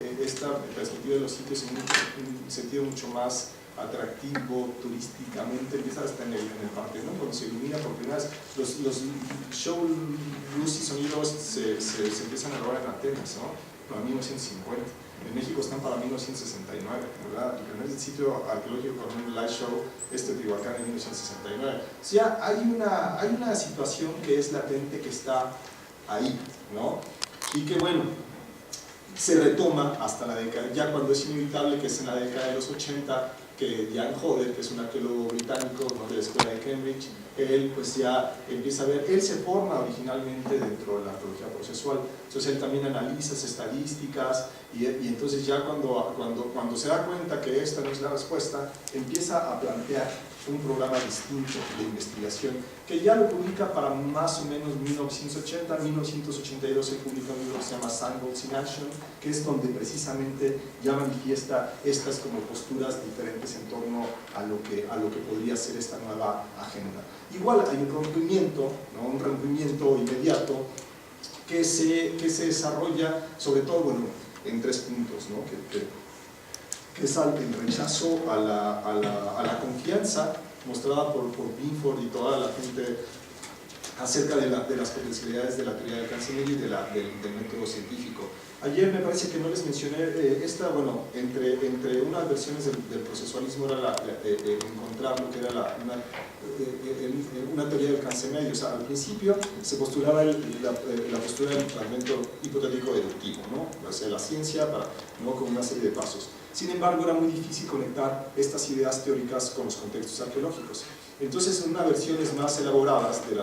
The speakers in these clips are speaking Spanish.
esta perspectiva de los sitios en un sentido mucho más atractivo turísticamente, empieza hasta en el Partenón, cuando se ilumina por primera vez. Los show luz y sonidos se empiezan a lograr en Atenas, ¿no? Para 1950. En México están para 1969, ¿verdad? El primer sitio arqueológico con un light show es Teotihuacán en 1969. O sea, hay una situación que es latente, que está ahí, ¿no? Y que, bueno, se retoma hasta la década, ya cuando es inevitable, que es en la década de los 80, que Jan Hodder, que es un arqueólogo británico, ¿no?, de la escuela de Cambridge, él pues ya empieza a ver, él se forma originalmente dentro de la arqueología procesual, entonces él también analiza esas estadísticas y entonces ya cuando se da cuenta que esta no es la respuesta, empieza a plantear un programa distinto de investigación que ya lo publica para más o menos 1980, 1982 se publica un libro que se llama Sandbox in Action, que es donde precisamente ya manifiesta estas como posturas diferentes en torno a lo que podría ser esta nueva agenda. Igual hay un rompimiento, ¿no?, un rompimiento inmediato que se desarrolla sobre todo, bueno, en 3 puntos, ¿no?, que es el rechazo a la confianza mostrada por Binford y toda la gente acerca de las potencialidades de la teoría del alcance medio y del método científico. Ayer me parece que no les mencioné bueno, entre unas versiones del procesualismo era encontrar lo que era una teoría del alcance medio. O sea, al principio se postulaba la postura del fragmento hipotético deductivo, ¿no? O sea, la ciencia, ¿no?, con una serie de pasos. Sin embargo, era muy difícil conectar estas ideas teóricas con los contextos arqueológicos. Entonces, en unas versiones más elaboradas de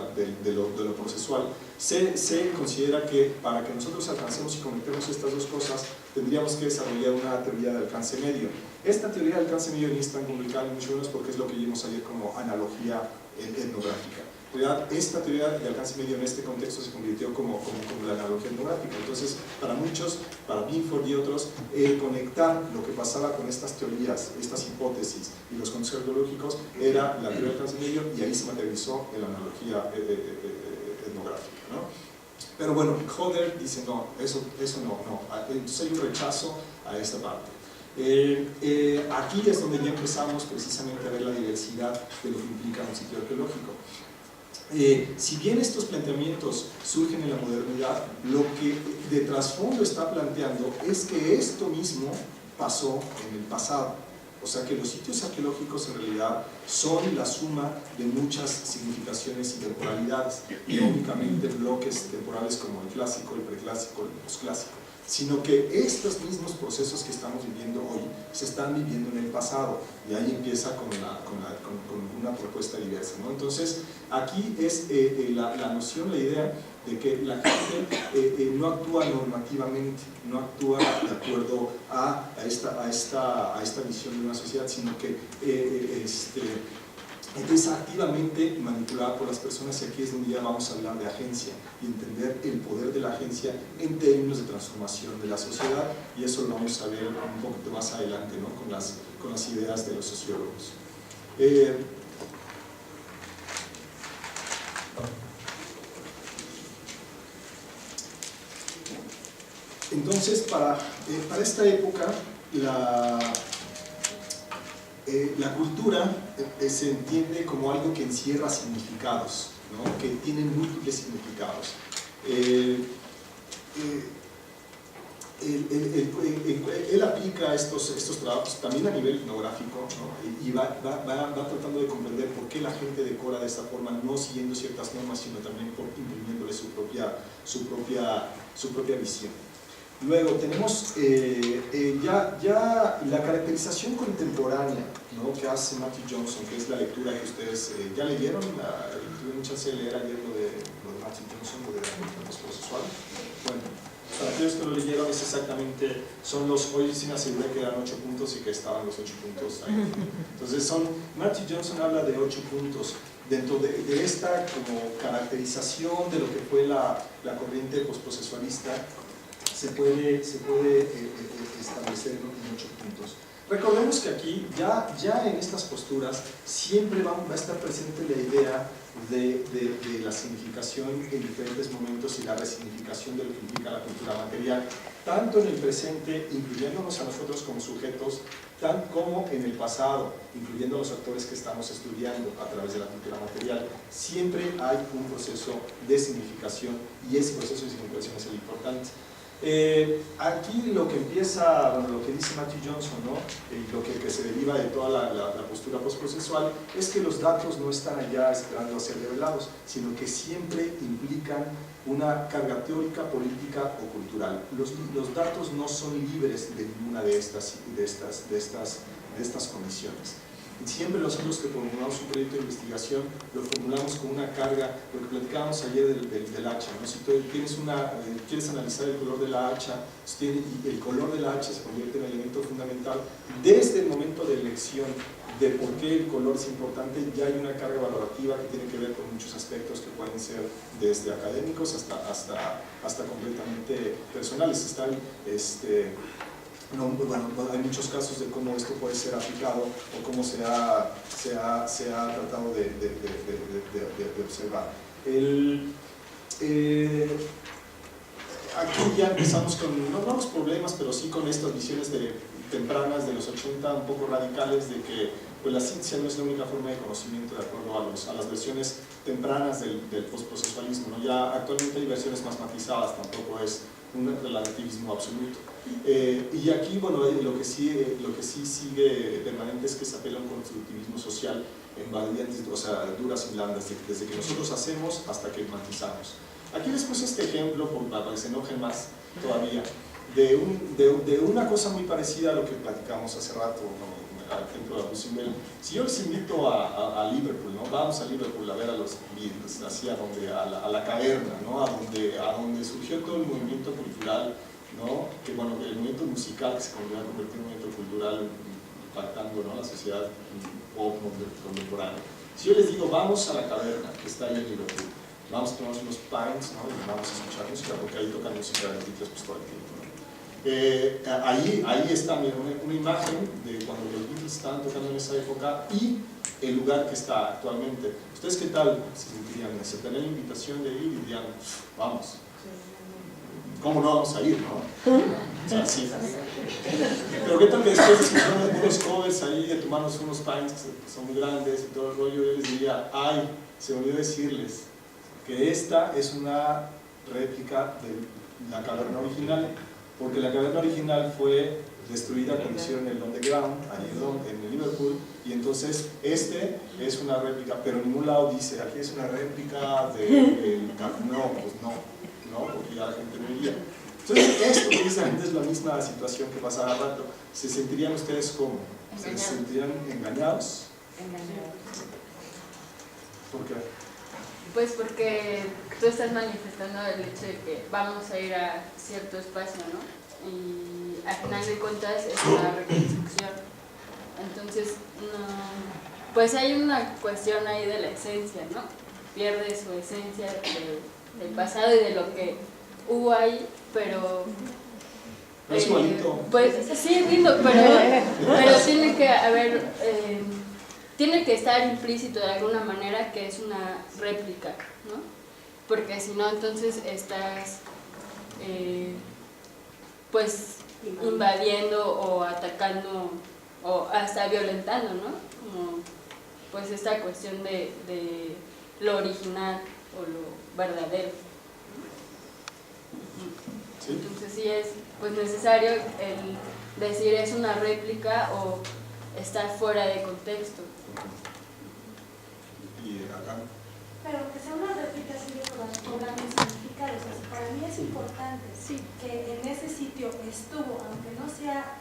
lo procesual, se considera que para que nosotros alcancemos y conectemos estas dos cosas, tendríamos que desarrollar una teoría de alcance medio. Esta teoría de alcance medio ni es tan complicada ni mucho menos, porque es lo que vimos ayer como analogía etnográfica. Esta teoría de alcance medio en este contexto se convirtió como la analogía etnográfica. Entonces, para muchos, para Binford y otros, conectar lo que pasaba con estas teorías, estas hipótesis y los conceptos arqueológicos era la teoría del alcance medio, y ahí se materializó en la analogía etnográfica, ¿no? Pero bueno, Hodder dice no, eso no. Entonces hay un rechazo a esta parte. Aquí es donde ya empezamos precisamente a ver la diversidad de lo que implica un sitio arqueológico. Si bien estos planteamientos surgen en la modernidad, lo que de trasfondo está planteando es que esto mismo pasó en el pasado. O sea, que los sitios arqueológicos en realidad son la suma de muchas significaciones y temporalidades, y no únicamente bloques temporales como el clásico, el preclásico, el posclásico, sino que estos mismos procesos que estamos viviendo hoy se están viviendo en el pasado, y ahí empieza con una propuesta diversa, ¿no? Entonces, aquí es la noción, la idea de que la gente no actúa normativamente, no actúa de acuerdo a esta visión de una sociedad, sino que es activamente manipulada por las personas, y aquí es donde ya vamos a hablar de agencia y entender el poder de la agencia en términos de transformación de la sociedad, y eso lo vamos a ver un poquito más adelante, ¿no?, con las ideas de los sociólogos. Entonces, para esta época, la cultura se entiende como algo que encierra significados, ¿no?, que tiene múltiples significados. Él aplica estos trabajos también a nivel etnográfico, ¿no?, y va tratando de comprender por qué la gente decora de esta forma, no siguiendo ciertas normas, sino también imprimiéndole su propia visión. Luego tenemos ya la caracterización contemporánea, ¿no?, que hace Matthew Johnson, que es la lectura que ustedes ya leyeron. Tuvieron chance de leer ayer lo de Matthew Johnson, lo de los procesuales. Bueno, para aquellos que lo leyeron, es exactamente, hoy sí me aseguré que eran 8 puntos y que estaban los 8 puntos ahí. Entonces Matthew Johnson habla de 8 puntos dentro de esta como caracterización de lo que fue la corriente postprocesualista. Se puede establecer en 8 puntos. Recordemos vemos que aquí, ya en estas posturas, siempre va a estar presente la idea de la significación en diferentes momentos y la resignificación de lo que implica la cultura material, tanto en el presente, incluyéndonos a nosotros como sujetos, tan como en el pasado, incluyendo a los actores que estamos estudiando a través de la cultura material. Siempre hay un proceso de significación y ese proceso de significación es el importante. Aquí lo que empieza, bueno, lo que dice Matthew Johnson, ¿no? Y lo que se deriva de toda la postura postprocesual es que los datos no están allá esperando a ser revelados, sino que siempre implican una carga teórica, política o cultural. Los datos no son libres de ninguna de estas condiciones. Siempre nosotros que formulamos un proyecto de investigación lo formulamos con una carga, lo que platicábamos ayer del hacha, ¿no? Si tú quieres analizar el color de la hacha, y el color de la hacha se convierte en un elemento fundamental desde el momento de elección de por qué el color es importante, ya hay una carga valorativa que tiene que ver con muchos aspectos que pueden ser desde académicos hasta completamente personales. Hay muchos casos de cómo esto puede ser aplicado o cómo se ha tratado de observar. Aquí ya empezamos con, no los problemas, pero sí con estas visiones tempranas de los 80, un poco radicales, de que pues, la ciencia no es la única forma de conocimiento de acuerdo a las versiones tempranas del postprocesualismo, ¿no? Ya actualmente hay versiones más matizadas, tampoco es un relativismo absoluto. Y aquí, bueno, lo que sí sigue permanente es que se apela a un constructivismo social en variantes, o sea, duras y blandas, desde que nosotros hacemos hasta que matizamos. Aquí les puse este ejemplo para que se enojen más todavía, de una cosa muy parecida a lo que platicamos hace rato, ¿no? Al ejemplo de Roosevelt. Si yo les invito a Liverpool, ¿no? Vamos a Liverpool a ver a los Beatles, así a la caverna, ¿no? a donde surgió todo el movimiento cultural, ¿no? Que bueno, el movimiento musical que se convirtió en un movimiento cultural impactando, ¿no? La sociedad pop contemporánea. Si yo les digo, vamos a la caverna que está ahí en Liverpool, vamos a tomar unos pints, ¿no? Y vamos a escuchar música, porque ahí tocan música de los Beatles pues, todo el tiempo, ¿no? Ahí está una imagen de cuando los Beatles estaban tocando en esa época y el lugar que está actualmente. ¿Ustedes qué tal se sentirían? ¿Aceptarían la invitación de ir y dirían, vamos? ¿Cómo no vamos a ir, no? O sea, sí. Pero ¿qué tal que después de escuchar unos covers ahí, de tomarnos unos pints que son muy grandes y todo el rollo, yo les diría, ay, se me olvidó decirles que esta es una réplica de la caverna original, porque la caverna original fue destruida cuando hicieron el underground, allí en Liverpool, y entonces este es una réplica, pero en ningún lado dice, aquí es una réplica del no, pues no, porque ya la gente no iría. Entonces esto precisamente es la misma situación que pasaba al rato. ¿Se sentirían ustedes cómo? ¿Se sentirían engañados? ¿Por qué? Pues porque tú estás manifestando el hecho de que vamos a ir a cierto espacio, ¿no? Y al final de cuentas es una reconstrucción. Entonces, no, pues hay una cuestión ahí de la esencia, ¿no? Pierde su esencia del pasado y de lo que hubo ahí, pero es igualito. pues sí, es lindo, pero tiene que haber... tiene que estar implícito de alguna manera que es una réplica, ¿no? Porque si no, entonces estás pues invadiendo o atacando o hasta violentando, ¿no? Como pues esta cuestión de lo original o lo verdadero. ¿Sí? Entonces sí es pues necesario el decir es una réplica o está fuera de contexto. Y acá. Pero que sea una réplica sigue cobrando significados. O sea, para mí es importante que en ese sitio estuvo, aunque no sea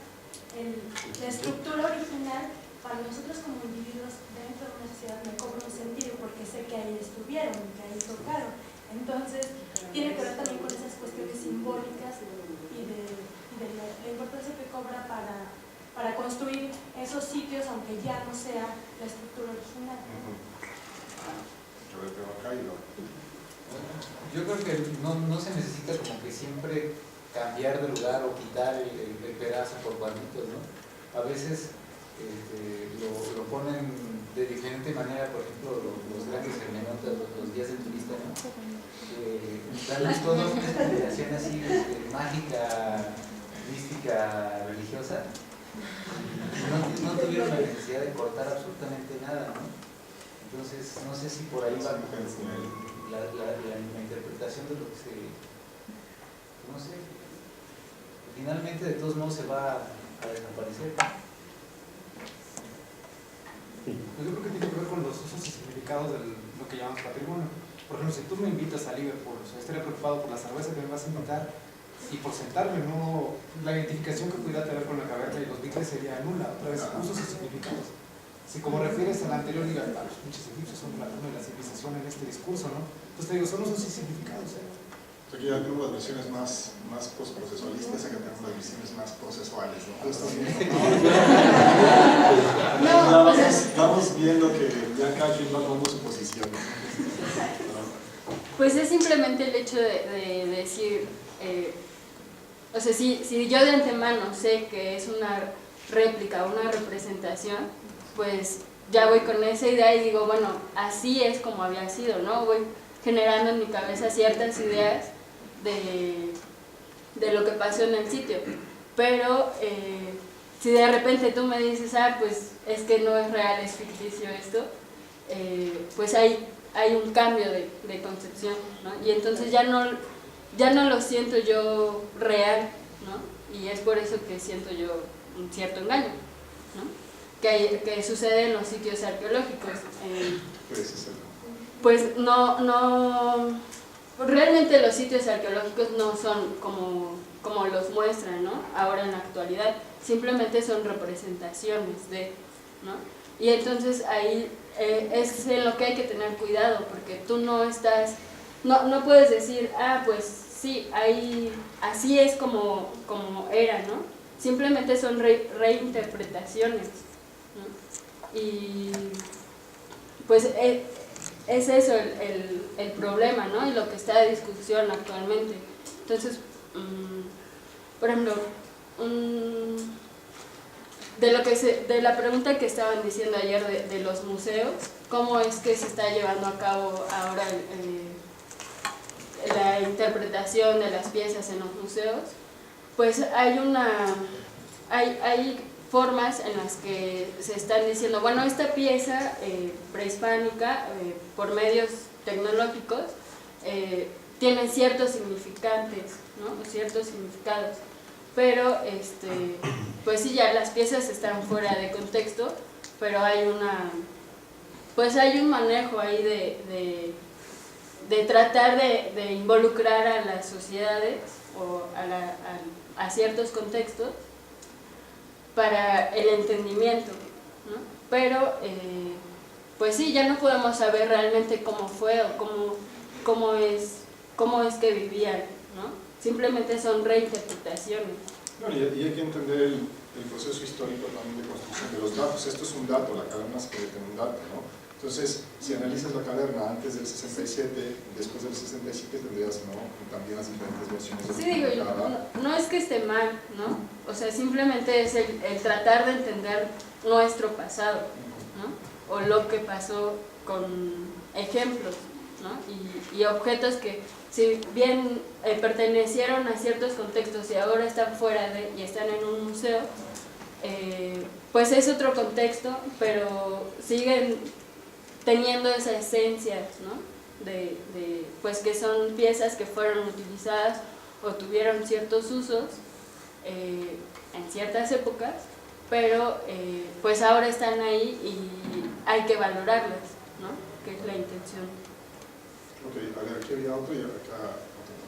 la estructura original, para nosotros como individuos dentro de una sociedad me cobra un sentido porque sé que ahí estuvieron, que ahí tocaron. Entonces, tiene que ver también con esas cuestiones simbólicas y de la importancia que cobra para construir esos sitios, aunque ya no sea la estructura original. Yo creo que no se necesita como que siempre cambiar de lugar o quitar el pedazo por cuadritos, ¿no? A veces lo ponen de diferente manera, por ejemplo, los grandes hermenautas, los guías del turista, ¿no? Darles toda una explicación así mágica, mística, religiosa. No tuvieron la necesidad de cortar absolutamente nada, ¿no? Entonces, no sé si por ahí va la interpretación de lo que se... no sé, finalmente de todos modos se va a desaparecer. Pues yo creo que tiene que ver con los usos y significados de lo que llamamos patrimonio. Por ejemplo, si tú me invitas a Liverpool, o sea, estaría preocupado por la cerveza que me vas a invitar y por sentarme, no, la identificación que pudiera tener con la caverna y los Beatles sería nula. Otra vez, usos y significados. Si como refieres al anterior, digas, los pinches egipcios son la cuna de la civilización en este discurso, ¿no? Entonces te digo, son usos y significados. Aquí ya tenemos las versiones más postprocesualistas, acá tenemos las versiones más procesuales, ¿no? Vamos viendo que ya cada quien va tomando su posición. Pues es simplemente el hecho de decir, o sea, si yo de antemano sé que es una réplica, una representación, pues ya voy con esa idea y digo, bueno, así es como había sido, ¿no? Voy generando en mi cabeza ciertas ideas de lo que pasó en el sitio. Pero si de repente tú me dices, pues es que no es real, es ficticio esto, pues hay un cambio de concepción, ¿no? Y entonces ya no lo siento yo real, ¿no? Y es por eso que siento yo un cierto engaño, ¿no? Que sucede en los sitios arqueológicos. Pues no, realmente los sitios arqueológicos no son como los muestran, ¿no? Ahora en la actualidad, simplemente son representaciones de, ¿no? Y entonces ahí es en lo que hay que tener cuidado, porque tú no puedes decir, pues sí, así es como era, ¿no? Simplemente son reinterpretaciones, ¿no? Y pues es eso el problema, ¿no? Y lo que está de discusión actualmente. Entonces, por ejemplo, de la pregunta que estaban diciendo ayer de los museos, cómo es que se está llevando a cabo ahora la interpretación de las piezas en los museos, pues hay formas en las que se están diciendo, bueno, esta pieza prehispánica, por medios tecnológicos, tiene ciertos significantes, ¿no? Ciertos significados, pero pues sí, ya las piezas están fuera de contexto, pero hay un manejo ahí de tratar de involucrar a las sociedades o a ciertos contextos para el entendimiento, ¿no? Pero pues sí, ya no podemos saber realmente cómo fue o cómo es que vivían, ¿no? Simplemente son reinterpretaciones. Bueno, y hay que entender el proceso histórico también de construcción de los datos. Esto es un dato, la caverna se puede tener un dato, ¿no? Entonces, si analizas la caverna antes del 67, después del 67 tendrías, ¿no?, también las diferentes versiones. Sí, digo, no es que esté mal, ¿no? O sea, simplemente es el tratar de entender nuestro pasado, ¿no? O lo que pasó con ejemplos, ¿no? Y objetos que, si bien pertenecieron a ciertos contextos y ahora están fuera y están en un museo, pues es otro contexto, pero siguen teniendo esa esencia, ¿no? Pues que son piezas que fueron utilizadas o tuvieron ciertos usos en ciertas épocas, pero pues ahora están ahí y hay que valorarlas, ¿no? Que es la intención. Ok, a ver, aquí había otro y acá...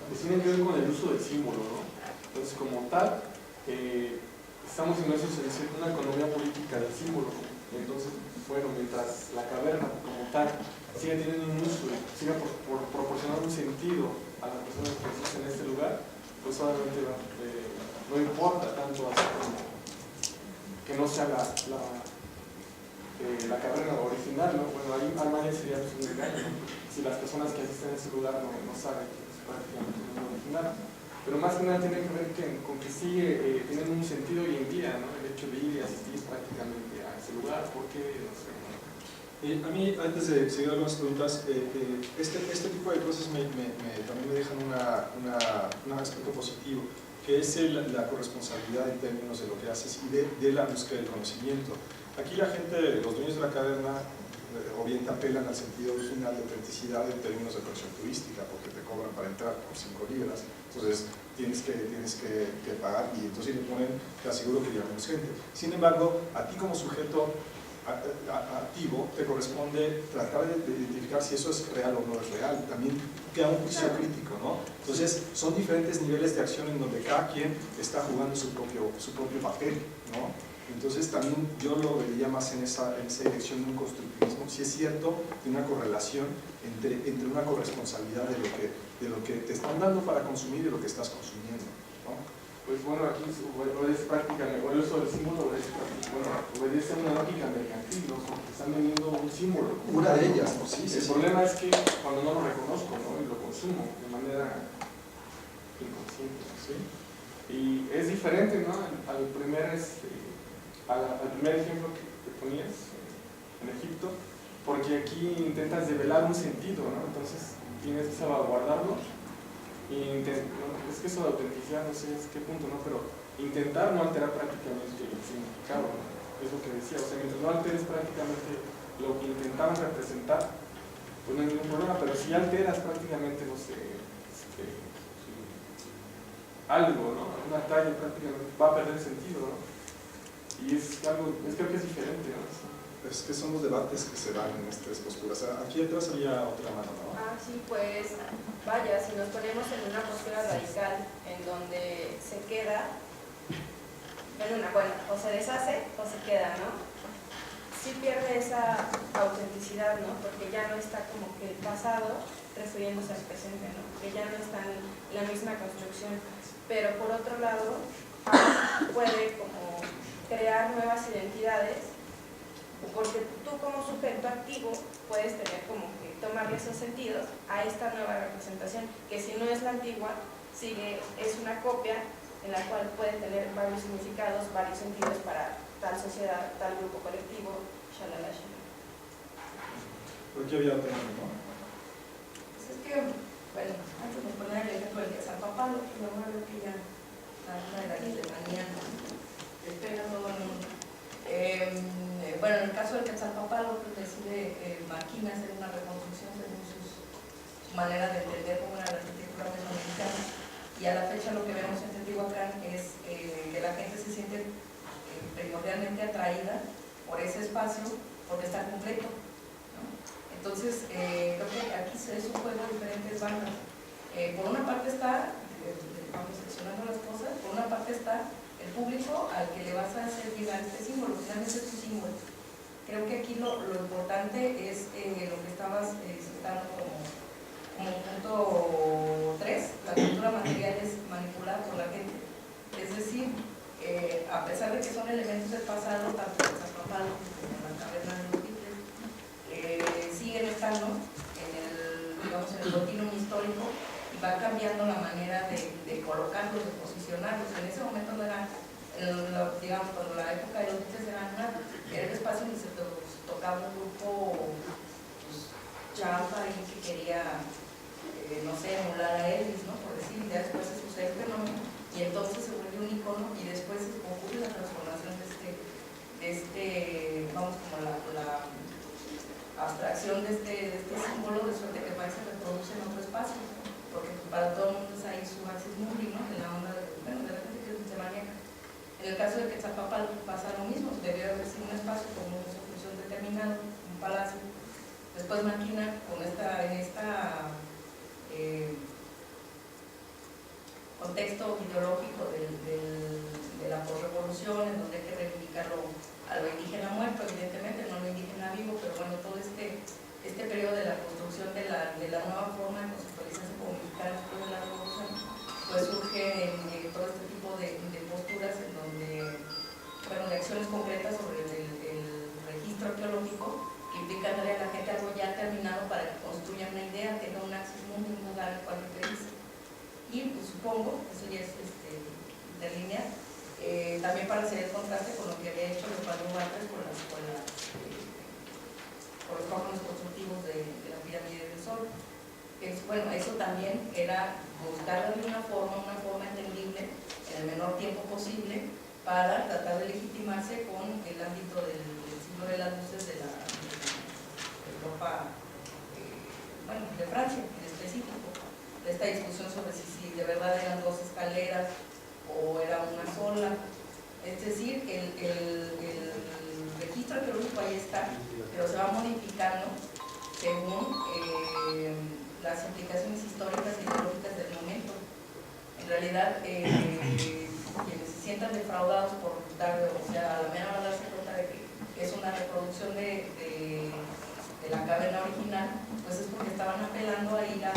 Pues tiene que ver con el uso del símbolo, ¿no? Entonces, como tal, estamos inmersos en una economía política del símbolo. Entonces, bueno, mientras la caverna como tal siga teniendo un uso y siga por proporcionar un sentido a las personas que existen en este lugar, pues obviamente no importa tanto así como que no sea la caverna original, ¿no? Bueno, ahí Almania sería pues, un engaño, ¿no? Si las personas que asisten a ese lugar no saben que es prácticamente un original. Pero más que nada tiene que ver con que sigue teniendo un sentido hoy en día. energía, ¿no? El hecho de ir y asistir prácticamente a ese lugar, ¿por qué? No sé, ¿no? A mí, antes de seguir algunas preguntas, este tipo de cosas también me dejan un aspecto positivo, que es la corresponsabilidad en términos de lo que haces y de la búsqueda del conocimiento. Aquí la gente, los dueños de la caverna, o bien te apelan al sentido original de autenticidad en términos de atracción turística, porque te cobran para entrar por 5 libras, entonces tienes que pagar, y entonces le ponen, te aseguro que lleva menos gente. Sin embargo, a ti como sujeto activo te corresponde tratar de identificar si eso es real o no es real. También queda un juicio crítico, ¿no? Entonces son diferentes niveles de acción en donde cada quien está jugando su propio papel, ¿no? Entonces también yo lo vería más en esa dirección de un constructivismo. Si es cierto, de una correlación entre una corresponsabilidad de lo que te están dando para consumir y lo que estás consumiendo, ¿no? Pues bueno, aquí obedece prácticamente, el uso del símbolo obedece a una lógica mercantil, ¿no? Porque están vendiendo un símbolo. Una de ellas, ¿no? Sí, el problema es que cuando no lo reconozco, ¿no? Y lo consumo de manera inconsciente, ¿sí? Y es diferente, ¿no? Al primer ejemplo que ponías en Egipto, porque aquí intentas develar un sentido, ¿no? Entonces tienes que salvaguardarlo. Y es que eso de autenticidad, no sé es qué punto, ¿no? Pero intentar no alterar prácticamente el significado, ¿no? Es lo que decía, o sea, mientras no alteres prácticamente lo que intentamos representar, pues no hay ningún problema, pero si alteras prácticamente, no sé, algo, ¿no? Una talla prácticamente va a perder sentido, ¿no? Y creo que es diferente, ¿no? Es que son los debates que se dan en estas posturas. Aquí detrás había otra mano, ¿no? Sí, pues vaya, si nos ponemos en una postura radical en donde se queda o se deshace o se queda, ¿no? Sí pierde esa autenticidad, ¿no? Porque ya no está como que el pasado refiriéndose al presente, ¿no? Que ya no está en la misma construcción. Pero por otro lado, puede como crear nuevas identidades, porque tú como sujeto activo puedes tener como que tomarle esos sentidos a esta nueva representación, que si no es la antigua, es una copia en la cual puede tener varios significados, varios sentidos para tal sociedad, tal grupo colectivo, shalala, shalala. ¿Por qué había otra mano, no? Pues es que, bueno, antes de poner el ejemplo del Quetzalpóatl, que lo bueno que ya una de las de mañana espera todo el mundo. Bueno, en el caso del Quetzalpóatl, pues decide Maquina hacer una reconstrucción según su manera de entender cómo era la arquitectura mesoamericana, y a la fecha lo que vemos en Teotihuacán es que la gente se siente primordialmente atraída por ese espacio porque está completo, ¿no? Entonces, creo que aquí es un juego de diferentes bandas. Por una parte está, vamos seleccionando las cosas, por una parte está el público al que le vas a hacer llegar este símbolo, finalmente es tu símbolo. Creo que aquí lo importante es lo que estabas citando como punto 3, la cultura material es manipulada por la gente. Es decir, a pesar de que son elementos del pasado, tanto el Quetzalpóatl como la caverna de los Tigres, siguen estando en el continuum histórico, y va cambiando la manera de colocarlos, de posicionarlos. En ese momento no era, digamos, cuando la época de los Tigres era el espacio donde se tocaba un grupo pues, chapa y que quería, no sé, emular a Elvis, ¿no? Por decir, ya después se sucede el fenómeno, y entonces se vuelve un icono, y después ocurre la transformación vamos, como la abstracción de este símbolo, de suerte que se reproduce en otro espacio, porque para todo el mundo es ahí su axis mundi, ¿no? En la onda de la gente que se maneja. En el caso de Quetzalpóatl pasa lo mismo, debió haber sido un espacio con una función determinada, un palacio. Después Maquina, en este contexto ideológico de la posrevolución, en donde hay que reivindicarlo a lo indígena muerto, evidentemente, no lo indígena vivo, pero bueno, todo este periodo de la construcción de la nueva forma de conceptualizarse como mexicano después de la revolución, pues surge todo este tipo de posturas en donde, bueno, de acciones concretas sobre el registro arqueológico, que implica darle a la gente algo ya terminado para que construyan una idea, tenga un axis mundi, un lugar al cual referirse. Y pues supongo, eso ya es de línea, también para hacer el contraste con lo que había hecho Leopoldo Walters con los órganos constructivos de la pirámide del Sol. Bueno, eso también era buscar de una forma entendible en el menor tiempo posible para tratar de legitimarse con el ámbito del siglo de las luces de la Europa, bueno, de Francia en específico. Esta discusión sobre si de verdad eran dos escaleras o era una sola. Es decir, el registro arqueológico ahí está, pero se va modificando según las implicaciones históricas y ideológicas del momento. En realidad, quienes se sientan defraudados por darle, o sea, a la mera hora darse cuenta de que es una reproducción de la caverna original, pues es porque estaban apelando a ir al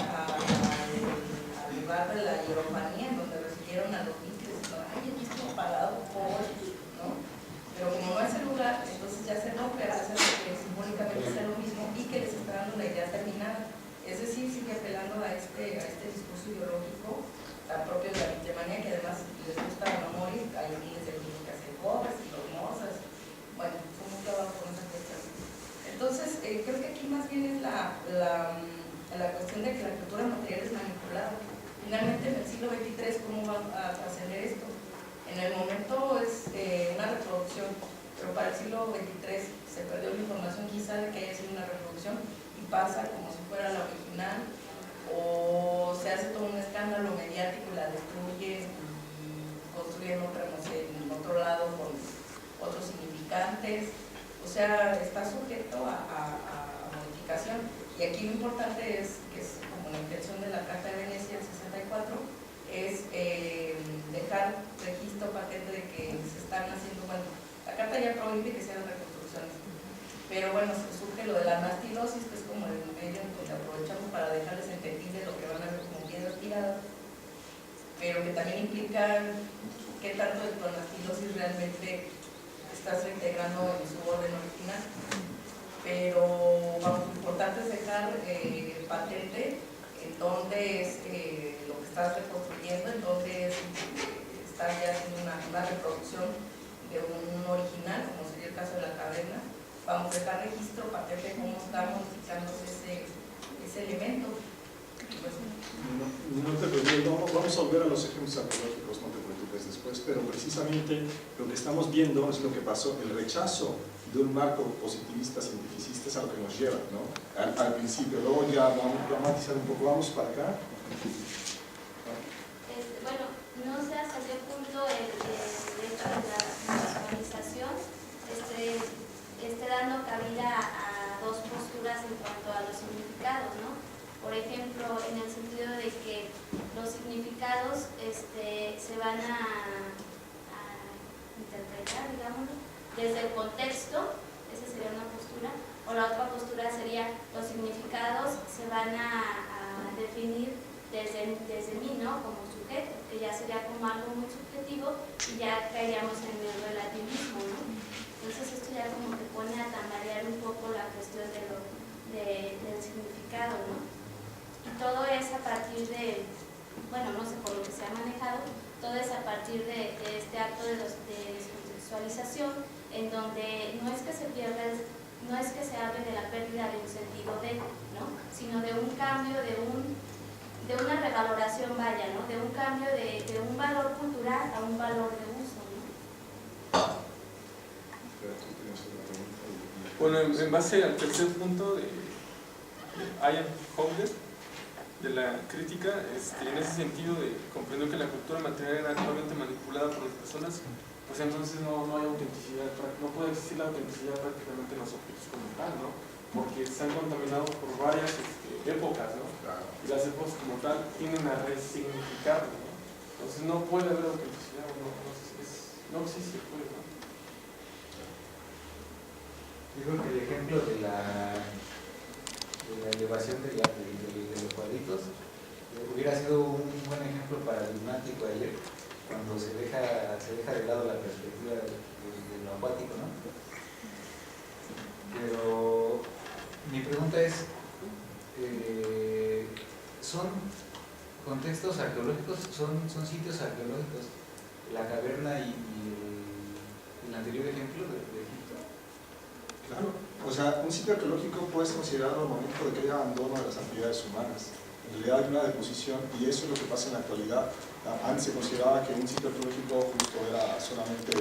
lugar de la hierofanía, donde recibieron a los níqueles, ay, aquí estuvo pagado por, ¿no? Pero como no es el lugar, entonces ya se rompe, hace que simbólicamente sea lo mismo y que les está dando la idea terminada. Es decir, sigue apelando a este discurso ideológico tan propio de la Vitemanía, que además les gusta la memoria, hay miles de clínicas de pobres y hermosas. Bueno, fue muy clavado con esa cuestión. Entonces, creo que aquí más bien es la cuestión de que la cultura material es manipulada. Finalmente, en el siglo XXIII, ¿cómo va a trascender esto? En el momento es una reproducción, pero para el siglo XXIII se perdió la información quizá de que haya sido una reproducción y pasa como si fuera la original, o se hace todo un escándalo mediático y la destruyen y construyen otra, no sé, en otro lado con otros significantes. O sea, está sujeto a modificación. Y aquí lo importante es, que es como la intención de la Carta de Venecia del 64, es dejar registro patente de que se están haciendo, bueno, la Carta ya prohíbe que sean reconstrucciones, pero bueno, surge lo de la anastilosis, que es como el medio en donde aprovechamos para dejarles entendible lo que van a ver como piedras tiradas, pero que también implica qué tanto de tu anastilosis realmente estás reintegrando en su orden original. Pero vamos, lo importante es dejar patente en dónde es lo que estás reconstruyendo, en dónde estás ya haciendo una reproducción de un original, como sería el caso de la caverna. Vamos a dejar registro, patente, cómo está modificándose ese elemento. Pues, no te preocupes, vamos a volver a los ejemplos arqueológicos, no te preocupes después, pero precisamente lo que estamos viendo es lo que pasó, el rechazo de un marco positivista, cientificista, es a lo que nos lleva, ¿no? Al principio, luego ya vamos a matizar un poco, vamos para acá. Bueno, no sé hasta qué punto el hecho de la visualización esté dando cabida a dos posturas en cuanto a los significados, ¿no? Por ejemplo, en el sentido de que los significados se van a interpretar, digamos, desde el contexto, esa sería una postura, o la otra postura sería los significados se van a definir desde mí, ¿no? Como sujeto, que ya sería como algo muy subjetivo y ya caeríamos en el relativismo, ¿no? Entonces esto ya como que pone a tambalear un poco la cuestión del significado, ¿no? Y todo es a partir de, bueno, no sé por lo que se ha manejado, todo es a partir de este acto de descontextualización, en donde no es que se pierda, no es que se hable de la pérdida de un sentido de, ¿no? Sino de un cambio, de una revaloración, vaya, ¿no? De un cambio de un valor cultural a un valor de uso, ¿no? Bueno, en base al tercer punto de Ian Howler, de la crítica, en ese sentido de comprender que la cultura material era actualmente manipulada por las personas, pues entonces no hay autenticidad, no puede existir la autenticidad prácticamente en los objetos como tal, ¿no? Porque se han contaminado por varias épocas, ¿no? Y las épocas como tal tienden a resignificarlo, ¿no? Entonces no puede haber autenticidad, no existe, pues, ¿no? Yo creo que el ejemplo de la elevación de los cuadritos hubiera sido un buen ejemplo paradigmático ayer, cuando se deja de lado la perspectiva de lo acuático, ¿no? Pero mi pregunta es, ¿son contextos arqueológicos, son sitios arqueológicos, la caverna y anterior ejemplo de Egipto. Claro, o sea, un sitio arqueológico puede ser considerado el momento de que haya abandono de las actividades humanas. En realidad hay una deposición y eso es lo que pasa en la actualidad. Antes se consideraba que un sitio arqueológico justo era solamente